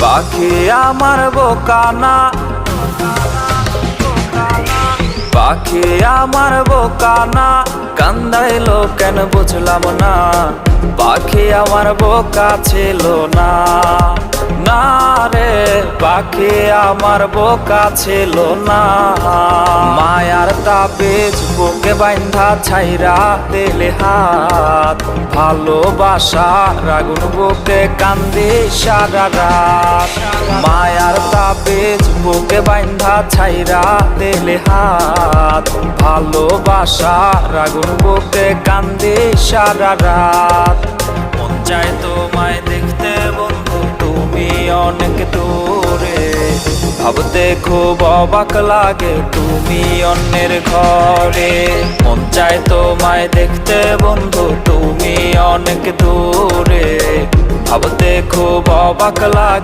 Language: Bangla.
পাখি আমার বোকানা, পাখি আমার বোকানা, কান্দাইলো কেন বুঝলাম না। পাখি আমার বোকা ছিল না, না রে পাখি আমার বোকা ছিল না। মায়ার তাবিজ বুকে বাইন্ধা ছাইরা দিলে হাত, ভালোবাসার আগুন বুকে কান্দি সারা রাত। মায়ার তাবিজ বুকে বাইন্ধা ছাইরা দিলে হাত, ভালোবাসার আগুন বুকে কান্দি সারা রাত। মন চায় তোমায় দেখতে বন্ধু তুমি অনেক দূরে, ভাবতে খুব অবাক লাগে তুমি অন্যের ঘরে। মন চায় তোমায় দেখতে বন্ধু তুমি অনেক দূরে, ভাবতে খুব অবাক লাগে।